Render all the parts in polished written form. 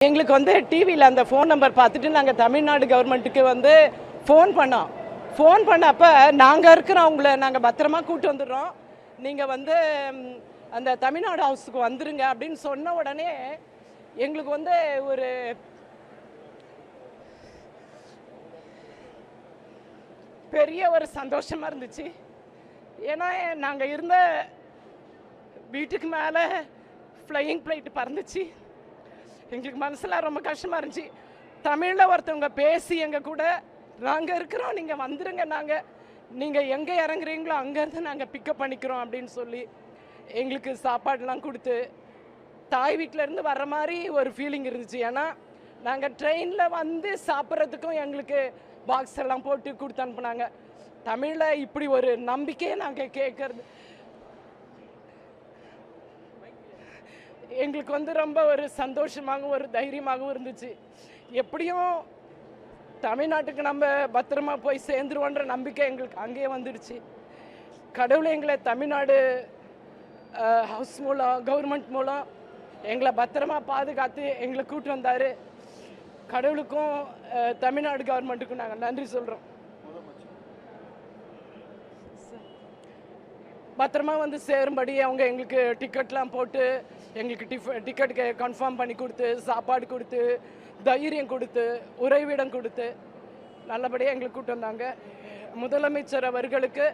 எங்களுக்கு வந்து டிவியில் அந்த ஃபோன் நம்பர் பார்த்துட்டு நாங்கள் தமிழ்நாடு கவர்மெண்ட்டுக்கு வந்து ஃபோன் பண்ணப்போ நாங்கள் இருக்கிறவங்கள நாங்கள் பத்திரமா கூப்பிட்டு வந்துடுறோம், நீங்கள் வந்து அந்த தமிழ்நாடு ஹவுஸுக்கு வந்துருங்க அப்படின்னு சொன்ன உடனே எங்களுக்கு வந்து ஒரு பெரிய ஒரு சந்தோஷமாக இருந்துச்சு. ஏன்னா நாங்கள் இருந்த வீட்டுக்கு மேலே ஃப்ளையிங் ஃப்ளைட்டு பறந்துச்சு. எங்களுக்கு மனசில் ரொம்ப கஷ்டமாக இருந்துச்சு. தமிழில் ஒருத்தவங்க பேசி எங்கள் கூட நாங்கள் இருக்கிறோம், நீங்கள் வந்துடுங்க, நீங்கள் எங்கே இறங்குறீங்களோ அங்கேருந்து நாங்கள் பிக்கப் பண்ணிக்கிறோம் அப்படின்னு சொல்லி எங்களுக்கு சாப்பாடெலாம் கொடுத்து தாய் வீட்டிலேருந்து வர்ற மாதிரி ஒரு ஃபீலிங் இருந்துச்சு. ஏன்னா நாங்கள் ட்ரெயினில் வந்து சாப்பிட்றதுக்கும் எங்களுக்கு பாக்ஸ் எல்லாம் போட்டு கொடுத்து அனுப்புனாங்க. தமிழில் இப்படி ஒரு நம்பிக்கையை நாங்கள் கேட்குறது எங்களுக்கு வந்து ரொம்ப ஒரு சந்தோஷமாகவும் ஒரு தைரியமாகவும் இருந்துச்சு. எப்படியும் தமிழ்நாட்டுக்கு நம்ம பத்திரமா போய் சேர்ந்துருவோன்ற நம்பிக்கை எங்களுக்கு அங்கேயே வந்துடுச்சு. கடவுளை எங்களை தமிழ்நாடு ஹவுஸ் மூலம் கவர்மெண்ட் மூலம் எங்களை பத்திரமா பாதுகாத்து எங்களை கூப்பிட்டு வந்தார். கடவுளுக்கும் தமிழ்நாடு கவர்மெண்ட்டுக்கும் நாங்கள் நன்றி சொல்கிறோம். பத்திரமா வந்து சேரும்படி அவங்க எங்களுக்கு டிக்கெட்லாம் போட்டு எங்களுக்கு டிக்கெட் கன்ஃபார்ம் பண்ணி கொடுத்து சாப்பாடு கொடுத்து தைரியம் கொடுத்து உறைவிடம் கொடுத்து நல்லபடியாக எங்களுக்கு கூப்பிட்டு வந்தாங்க. முதலமைச்சர் அவர்களுக்கு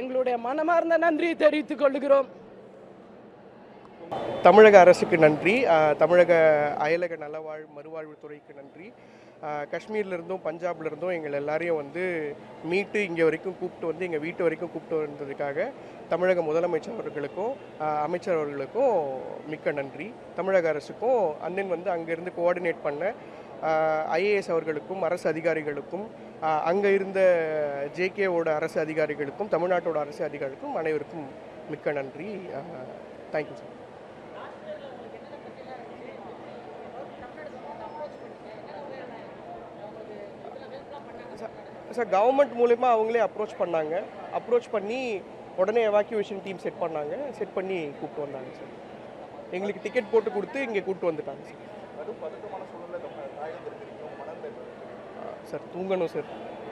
எங்களுடைய மனமார்ந்த நன்றியை தெரிவித்துக் கொள்கிறோம். தமிழக அரசுக்கு நன்றி, தமிழக அயலக மறுவாழ்வுத்துறைக்கு நன்றி. காஷ்மீர்லேருந்தும் பஞ்சாப்லேருந்தும் எங்கள் எல்லாரையும் வந்து மீட்டு இங்கே வரைக்கும் கூப்பிட்டு வந்து எங்கள் வீட்டு வரைக்கும் கூப்பிட்டு வந்ததுக்காக தமிழக முதலமைச்சர் அவர்களுக்கும் அமைச்சர் அவர்களுக்கும் மிக்க நன்றி. தமிழக அரசுக்கும் அண்ணன் வந்து அங்கேருந்து கோஆர்டினேட் பண்ண ஐஏஎஸ் அவர்களுக்கும் அரசு அதிகாரிகளுக்கும் அங்கே இருந்த ஜேகேவோட அரசு அதிகாரிகளுக்கும் தமிழ்நாட்டோட அரசு அதிகாரிகளுக்கும் அனைவருக்கும் மிக்க நன்றி. Thank you sir. சார் கவர்மெண்ட் மூலமா அவங்களே அப்ரோச் பண்ணி உடனே எவாக்குவேஷன் டீம் செட் பண்ணி கூப்பிட்டு வந்தாங்க சார். எங்களுக்கு டிக்கெட் போட்டு கொடுத்து இங்கே கூப்பிட்டு வந்துட்டாங்க சார். சார் தூங்கணும் சார்.